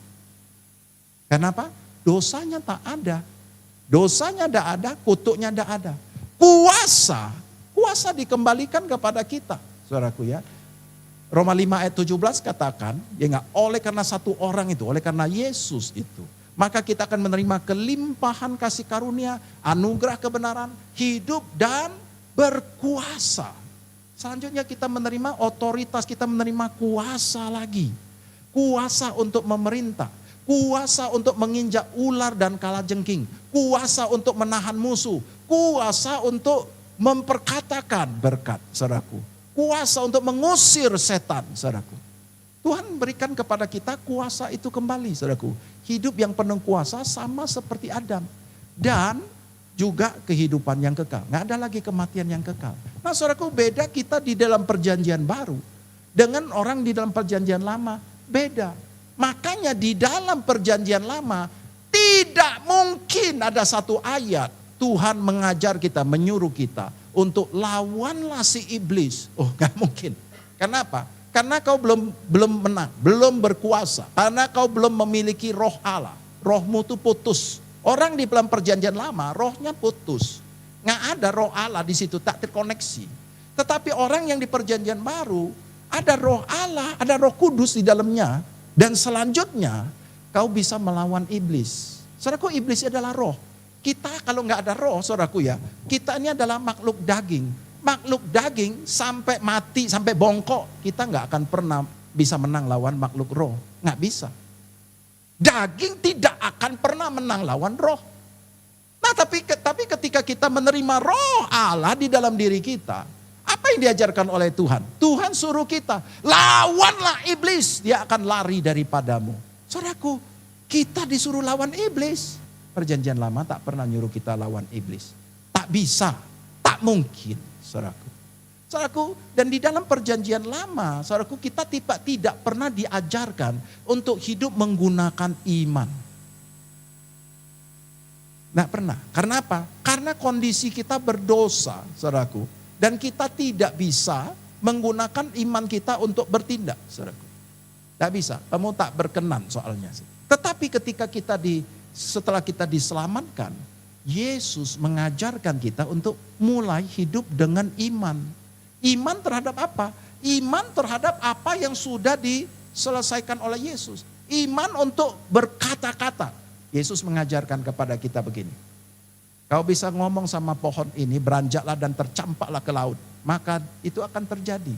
Kenapa? Dosanya tak ada. Dosanya tidak ada, kutuknya tidak ada. Kuasa dikembalikan kepada kita, saudaraku ya. Roma 5 ayat 17 katakan, ya enggak, oleh karena satu orang itu, oleh karena Yesus itu, maka kita akan menerima kelimpahan kasih karunia, anugerah kebenaran, hidup dan berkuasa. Selanjutnya kita menerima otoritas, kita menerima kuasa lagi. Kuasa untuk memerintah, kuasa untuk menginjak ular dan kalajengking, kuasa untuk menahan musuh, kuasa untuk memperkatakan berkat, saudaraku. Kuasa untuk mengusir setan, saudaraku. Tuhan berikan kepada kita kuasa itu kembali, saudaraku. Hidup yang penuh kuasa sama seperti Adam. Dan juga kehidupan yang kekal. Nggak ada lagi kematian yang kekal. Nah saudaraku, beda kita di dalam perjanjian baru. Dengan orang di dalam perjanjian lama, beda. Makanya di dalam perjanjian lama, tidak mungkin mungkin ada satu ayat Tuhan mengajar kita, menyuruh kita untuk lawanlah si iblis. Oh, gak mungkin. Kenapa? Karena kau belum menang, belum berkuasa. Karena kau belum memiliki roh Allah. Rohmu itu putus. Orang di dalam perjanjian lama, rohnya putus. Nggak ada roh Allah di situ, tak terkoneksi. Tetapi orang yang di perjanjian baru, ada roh Allah, ada roh kudus di dalamnya. Dan selanjutnya, kau bisa melawan iblis. Saudaraku, iblis adalah roh. Kita kalau nggak ada roh, saudaraku ya, kita ini adalah makhluk daging. Makhluk daging sampai mati, sampai bongkok, kita nggak akan pernah bisa menang lawan makhluk roh. Nggak bisa. Daging tidak akan pernah menang lawan roh. Nah tapi ketika kita menerima roh Allah di dalam diri kita, apa yang diajarkan oleh Tuhan? Tuhan suruh kita, lawanlah iblis, dia akan lari daripadamu. Saudaraku, kita disuruh lawan iblis. Perjanjian lama tak pernah nyuruh kita lawan iblis. Tak bisa, tak mungkin, saudaraku. Saudaraku, dan di dalam perjanjian lama, saudaraku, kita tidak pernah diajarkan untuk hidup menggunakan iman. Nggak pernah. Karena apa? Karena kondisi kita berdosa, saudaraku. Dan kita tidak bisa menggunakan iman kita untuk bertindak, saudaraku. Nggak bisa, kamu tak berkenan soalnya. Tetapi ketika setelah kita diselamatkan, Yesus mengajarkan kita untuk mulai hidup dengan iman. Iman terhadap apa? Iman terhadap apa yang sudah diselesaikan oleh Yesus. Iman untuk berkata-kata. Yesus mengajarkan kepada kita begini. Kau bisa ngomong sama pohon ini, beranjaklah dan tercampaklah ke laut. Maka itu akan terjadi.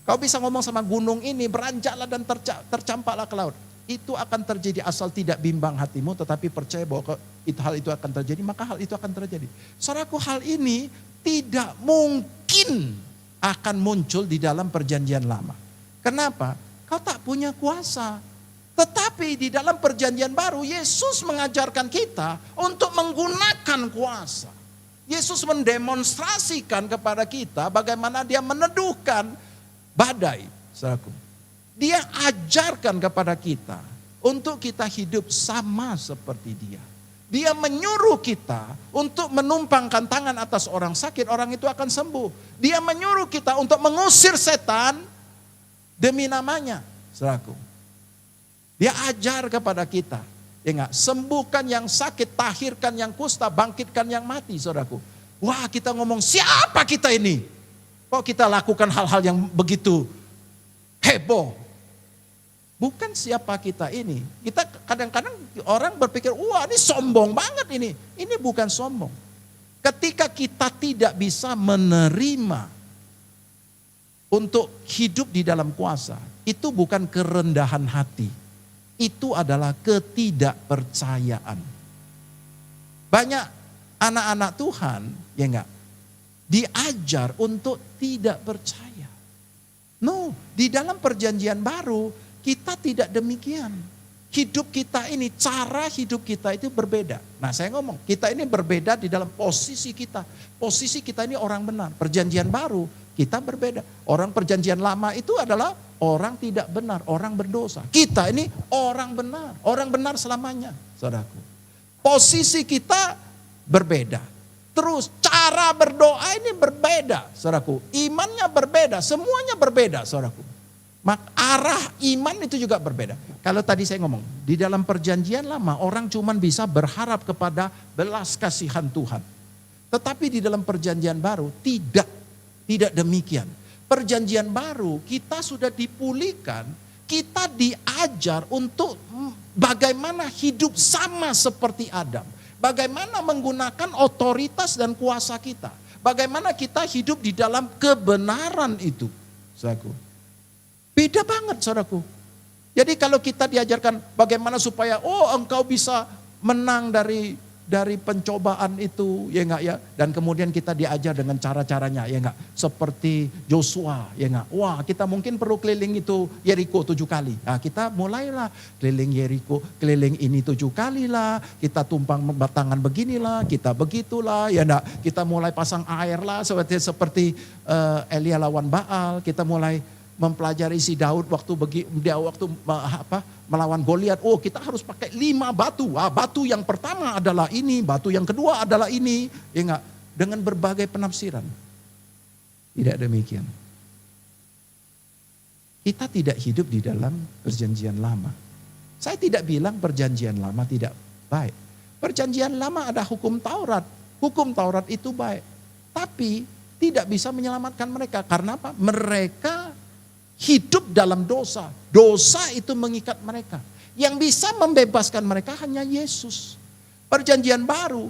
Kau bisa ngomong sama gunung ini, beranjaklah dan tercampaklah ke laut. Itu akan terjadi asal tidak bimbang hatimu, tetapi percaya bahwa hal itu akan terjadi, maka hal itu akan terjadi. Saudaraku, hal ini tidak mungkin akan muncul di dalam perjanjian lama. Kenapa? Kau tak punya kuasa. Tetapi di dalam perjanjian baru, Yesus mengajarkan kita untuk menggunakan kuasa. Yesus mendemonstrasikan kepada kita bagaimana dia meneduhkan badai. Saudaraku, dia ajarkan kepada kita untuk kita hidup sama seperti dia. Dia menyuruh kita untuk menumpangkan tangan atas orang sakit, orang itu akan sembuh. Dia menyuruh kita untuk mengusir setan demi namanya, saudaraku. Dia ajar kepada kita, ya enggak, sembuhkan yang sakit, tahirkan yang kusta, bangkitkan yang mati, saudaraku. Wah, kita ngomong, siapa kita ini? Kok kita lakukan hal-hal yang begitu heboh? Bukan siapa kita ini. Kita kadang-kadang orang berpikir, wah ini sombong banget ini. Ini bukan sombong. Ketika kita tidak bisa menerima untuk hidup di dalam kuasa, itu bukan kerendahan hati. Itu adalah ketidakpercayaan. Banyak anak-anak Tuhan, ya enggak, diajar untuk tidak percaya. No, di dalam perjanjian baru, kita tidak demikian. Hidup kita ini, cara hidup kita itu berbeda. Nah saya ngomong, kita ini berbeda di dalam posisi kita. Posisi kita ini orang benar. Perjanjian baru, kita berbeda. Orang perjanjian lama itu adalah orang tidak benar, orang berdosa. Kita ini orang benar selamanya, saudaraku. Posisi kita berbeda. Terus cara berdoa ini berbeda, saudaraku. Imannya berbeda, semuanya berbeda, saudaraku. Arah iman itu juga berbeda. Kalau tadi saya ngomong, di dalam perjanjian lama orang cuma bisa berharap kepada belas kasihan Tuhan. Tetapi di dalam perjanjian baru tidak demikian. Perjanjian baru kita sudah dipulihkan, kita diajar untuk bagaimana hidup sama seperti Adam. Bagaimana menggunakan otoritas dan kuasa kita. Bagaimana kita hidup di dalam kebenaran itu. Saudaraku. Beda banget, saudaraku. Jadi kalau kita diajarkan bagaimana supaya engkau bisa menang dari pencobaan itu, ya enggak ya. Dan kemudian kita diajar dengan cara-caranya, ya enggak. Seperti Joshua, ya enggak. Wah, kita mungkin perlu keliling itu Yeriko 7 kali. Nah, kita mulailah keliling Yeriko, keliling ini 7 kali lah. Kita tumpang tangan beginilah, kita begitulah, ya enggak. Kita mulai pasang air lah seperti Elia lawan Baal, kita mulai mempelajari si Daud waktu melawan Goliat. Oh, kita harus pakai 5 batu. Batu yang pertama adalah ini, batu yang kedua adalah ini. Ya enggak? Dengan berbagai penafsiran. Tidak demikian. Kita tidak hidup di dalam perjanjian lama. Saya tidak bilang perjanjian lama tidak baik. Perjanjian lama ada hukum Taurat. Hukum Taurat itu baik. Tapi tidak bisa menyelamatkan mereka. Karena apa? Mereka hidup dalam dosa. Dosa itu mengikat mereka. Yang bisa membebaskan mereka hanya Yesus. Perjanjian baru,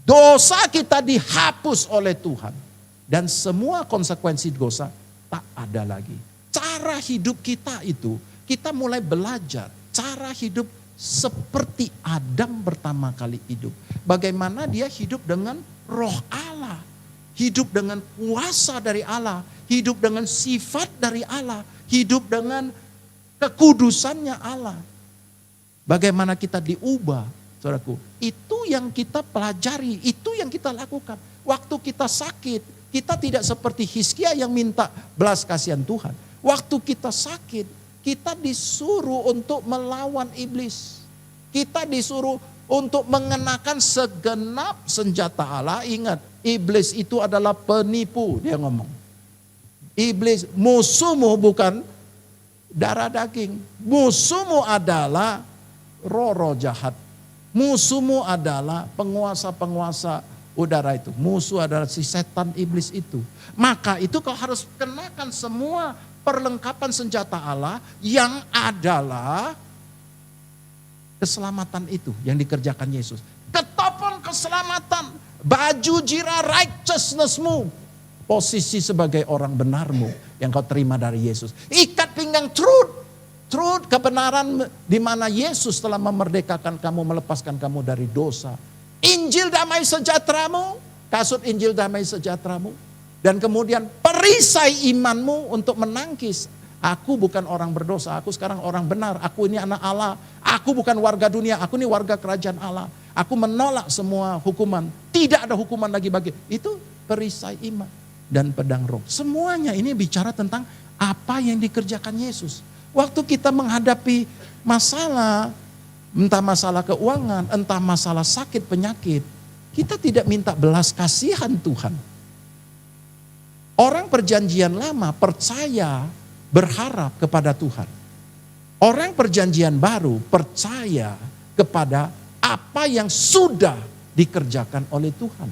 dosa kita dihapus oleh Tuhan. Dan semua konsekuensi dosa tak ada lagi. Cara hidup kita itu, kita mulai belajar cara hidup seperti Adam pertama kali hidup. Bagaimana dia hidup dengan roh Allah. Hidup dengan kuasa dari Allah. Hidup dengan sifat dari Allah. Hidup dengan kekudusannya Allah. Bagaimana kita diubah, saudaraku. Itu yang kita pelajari, itu yang kita lakukan. Waktu kita sakit, kita tidak seperti Hizkia yang minta belas kasihan Tuhan. Waktu kita sakit, kita disuruh untuk melawan iblis. Kita disuruh untuk mengenakan segenap senjata Allah. Ingat, iblis itu adalah penipu, dia ngomong. Iblis, musuhmu bukan darah daging. Musuhmu adalah roh-roh jahat. Musuhmu adalah penguasa-penguasa udara itu. Musuh adalah si setan iblis itu. Maka itu kau harus kenakan semua perlengkapan senjata Allah yang adalah keselamatan itu yang dikerjakan Yesus. Ketopon keselamatan, baju jira righteousness-mu, posisi sebagai orang benarmu yang kau terima dari Yesus. Ikat pinggang truth kebenaran di mana Yesus telah memerdekakan kamu, melepaskan kamu dari dosa. Injil damai sejahteramu, kasut Injil damai sejahteramu. Dan kemudian perisai imanmu untuk menangkis. Aku bukan orang berdosa, aku sekarang orang benar. Aku ini anak Allah, aku bukan warga dunia, aku ini warga kerajaan Allah. Aku menolak semua hukuman, tidak ada hukuman lagi bagi. Itu perisai iman dan pedang roh. Semuanya ini bicara tentang apa yang dikerjakan Yesus. Waktu kita menghadapi masalah, entah masalah keuangan, entah masalah sakit penyakit, kita tidak minta belas kasihan Tuhan. Orang perjanjian lama percaya, berharap kepada Tuhan. Orang perjanjian baru percaya kepada apa yang sudah dikerjakan oleh Tuhan.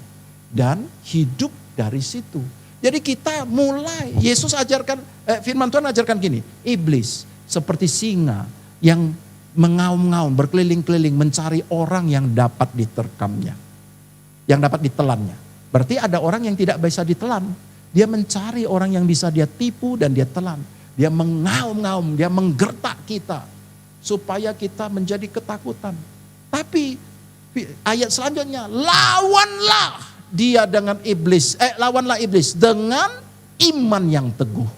Dan hidup dari situ. Jadi kita mulai, Yesus ajarkan, firman Tuhan ajarkan gini, iblis seperti singa yang mengaum-ngaum, berkeliling-keliling mencari orang yang dapat diterkamnya. Yang dapat ditelannya. Berarti ada orang yang tidak bisa ditelan. Dia mencari orang yang bisa dia tipu dan dia telan. Dia mengaum-ngaum, dia menggertak kita. Supaya kita menjadi ketakutan. Tapi ayat selanjutnya, lawanlah dia dengan iblis. Lawanlah iblis dengan iman yang teguh.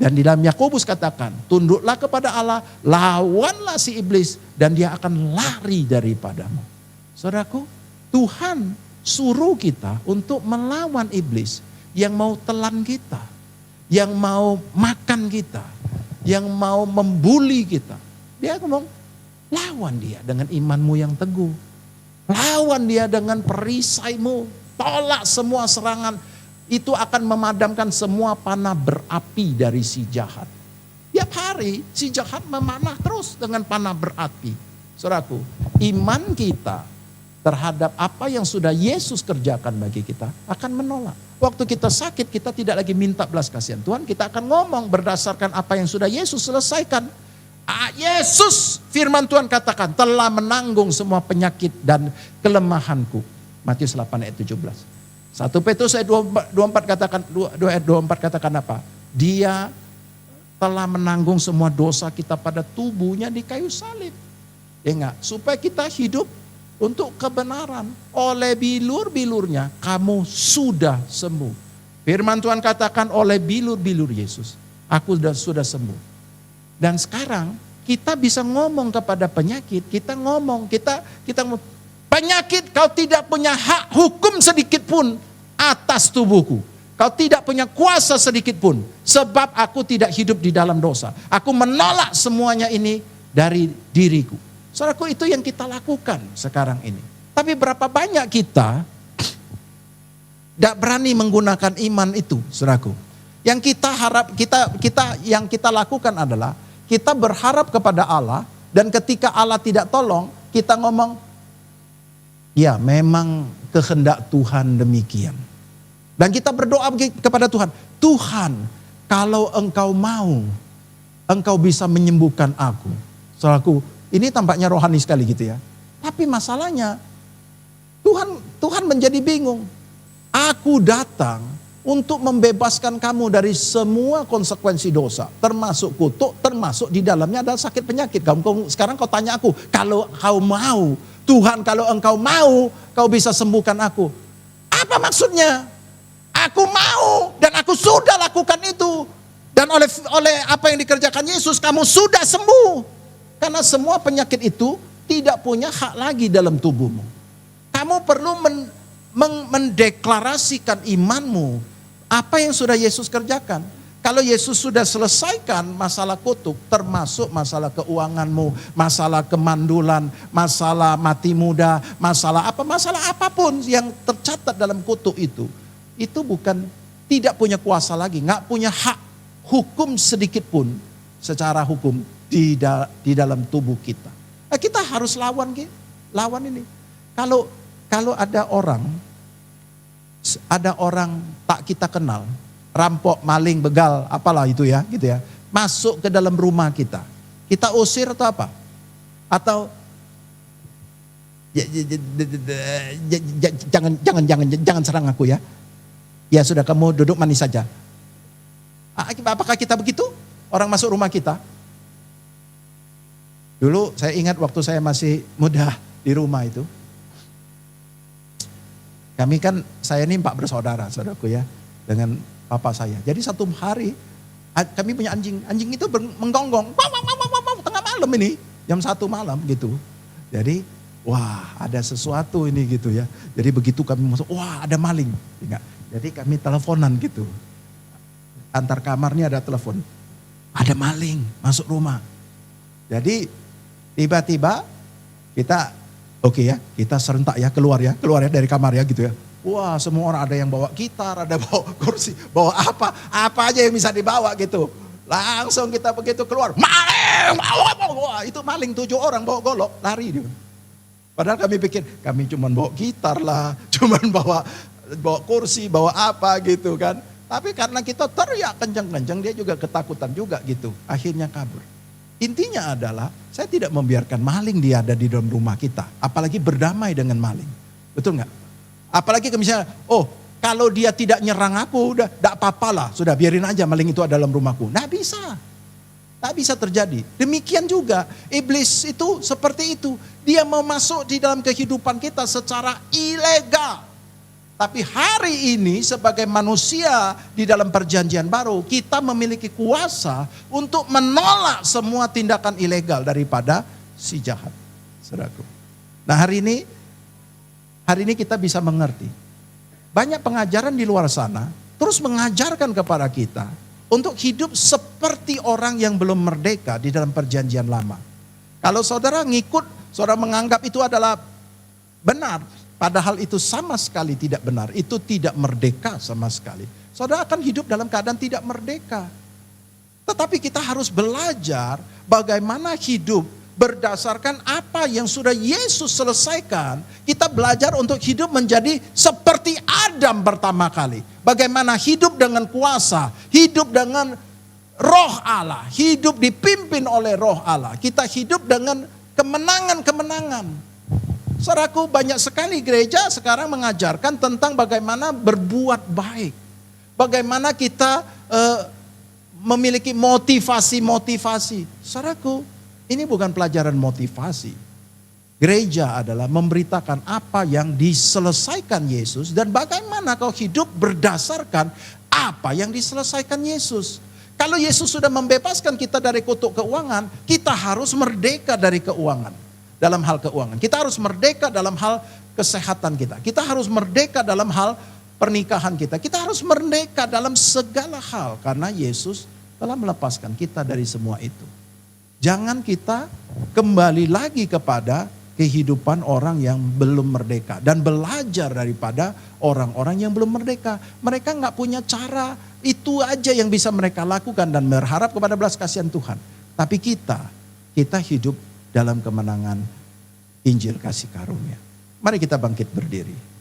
Dan di dalam Yakobus katakan, tunduklah kepada Allah, lawanlah si iblis dan dia akan lari daripadamu. Saudaraku, Tuhan suruh kita untuk melawan iblis yang mau telan kita, yang mau makan kita, yang mau membuli kita. Dia ngomong, lawan dia dengan imanmu yang teguh. Lawan dia dengan perisaimu, tolak semua serangan. Itu akan memadamkan semua panah berapi dari si jahat. Tiap hari si jahat memanah terus dengan panah berapi. Saudaraku, iman kita terhadap apa yang sudah Yesus kerjakan bagi kita akan menolak. Waktu kita sakit, kita tidak lagi minta belas kasihan Tuhan. Kita akan ngomong berdasarkan apa yang sudah Yesus selesaikan. Yesus, firman Tuhan katakan, telah menanggung semua penyakit dan kelemahanku. Matius 8 ayat 17. 1 Petrus ayat 24 katakan, 2 ayat 24 katakan apa? Dia telah menanggung semua dosa kita pada tubuhnya di kayu salib. Ya enggak? Supaya kita hidup untuk kebenaran. Oleh bilur-bilurnya kamu sudah sembuh. Firman Tuhan katakan oleh bilur-bilur Yesus, aku sudah sembuh. Dan sekarang kita bisa ngomong kepada penyakit, kita ngomong, penyakit kau tidak punya hak hukum sedikit pun atas tubuhku. Kau tidak punya kuasa sedikit pun. Sebab aku tidak hidup di dalam dosa. Aku menolak semuanya ini dari diriku. Saudaraku, itu yang kita lakukan sekarang ini. Tapi berapa banyak kita tidak berani menggunakan iman itu, saudaraku. Yang kita harap, yang kita lakukan adalah kita berharap kepada Allah, dan ketika Allah tidak tolong, kita ngomong, ya memang kehendak Tuhan demikian. Dan kita berdoa kepada Tuhan, Tuhan, kalau Engkau mau, Engkau bisa menyembuhkan aku. Saudaraku, ini tampaknya rohani sekali gitu ya. Tapi masalahnya, Tuhan menjadi bingung. Aku datang untuk membebaskan kamu dari semua konsekuensi dosa, termasuk kutuk, termasuk di dalamnya ada sakit penyakit. Sekarang kau tanya aku, kalau kau mau, Tuhan kalau Engkau mau, kau bisa sembuhkan aku. Apa maksudnya? Aku mau dan aku sudah lakukan itu. Dan oleh apa yang dikerjakan Yesus, kamu sudah sembuh. Karena semua penyakit itu tidak punya hak lagi dalam tubuhmu. Kamu perlu mendeklarasikan imanmu. Apa yang sudah Yesus kerjakan. Kalau Yesus sudah selesaikan masalah kutuk, termasuk masalah keuanganmu, masalah kemandulan, masalah mati muda, masalah apapun yang tercatat dalam kutuk itu bukan tidak punya kuasa lagi, nggak punya hak hukum sedikit pun secara hukum di dalam tubuh kita. Nah, kita harus lawan ini. Kalau ada orang tak kita kenal, rampok, maling, begal, apalah itu ya, gitu ya, masuk ke dalam rumah kita usir atau apa? Atau jangan serang aku ya. Ya sudah, kamu duduk manis saja. Apakah kita begitu? Orang masuk rumah kita. Dulu saya ingat waktu saya masih muda di rumah itu. Saya ini 4 bersaudara, saudaraku ya. Dengan papa saya. Jadi satu hari kami punya anjing. Anjing itu menggonggong. Tengah malam ini. Jam 1 malam gitu. Jadi wah ada sesuatu ini gitu ya. Jadi begitu kami masuk, wah ada maling. Ingat. Jadi kami teleponan gitu. Antar kamarnya ada telepon. Ada maling masuk rumah. Jadi tiba-tiba kita kita serentak ya keluar ya dari kamar ya gitu ya. Wah semua orang, ada yang bawa gitar, ada bawa kursi, bawa apa aja yang bisa dibawa gitu. Langsung kita begitu keluar, maling, wah itu maling 7 orang bawa golok, lari dia. Padahal kami pikir kami cuma bawa gitar lah, cuma bawa kursi, bawa apa gitu kan. Tapi karena kita teriak kencang-kencang, dia juga ketakutan juga gitu. Akhirnya kabur. Intinya adalah saya tidak membiarkan maling dia ada di dalam rumah kita. Apalagi berdamai dengan maling. Betul nggak? Apalagi misalnya, kalau dia tidak nyerang aku, udah tidak apa-apa lah. Sudah biarin aja maling itu ada dalam rumahku. Nggak bisa. Tak bisa terjadi. Demikian juga iblis itu seperti itu. Dia mau masuk di dalam kehidupan kita secara ilegal. Tapi hari ini sebagai manusia di dalam perjanjian baru, kita memiliki kuasa untuk menolak semua tindakan ilegal daripada si jahat. Saudaraku. Nah hari ini kita bisa mengerti. Banyak pengajaran di luar sana terus mengajarkan kepada kita untuk hidup seperti orang yang belum merdeka di dalam perjanjian lama. Kalau saudara saudara menganggap itu adalah benar. Padahal itu sama sekali tidak benar. Itu tidak merdeka sama sekali. Saudara akan hidup dalam keadaan tidak merdeka. Tetapi kita harus belajar bagaimana hidup berdasarkan apa yang sudah Yesus selesaikan. Kita belajar untuk hidup menjadi seperti Adam pertama kali. Bagaimana hidup dengan kuasa, hidup dengan roh Allah, hidup dipimpin oleh roh Allah. Kita hidup dengan kemenangan-kemenangan. Saudaraku, banyak sekali gereja sekarang mengajarkan tentang bagaimana berbuat baik. Bagaimana kita memiliki motivasi-motivasi. Saudaraku, ini bukan pelajaran motivasi. Gereja adalah memberitakan apa yang diselesaikan Yesus dan bagaimana kau hidup berdasarkan apa yang diselesaikan Yesus. Kalau Yesus sudah membebaskan kita dari kutuk keuangan, kita harus merdeka dari keuangan. Dalam hal keuangan. Kita harus merdeka dalam hal kesehatan kita. Kita harus merdeka dalam hal pernikahan kita. Kita harus merdeka dalam segala hal karena Yesus telah melepaskan kita dari semua itu. Jangan kita kembali lagi kepada kehidupan orang yang belum merdeka. Dan belajar daripada orang-orang yang belum merdeka. Mereka nggak punya cara, itu aja yang bisa mereka lakukan dan berharap kepada belas kasihan Tuhan. Tapi kita hidup dalam kemenangan Injil kasih karunia. Mari kita bangkit berdiri.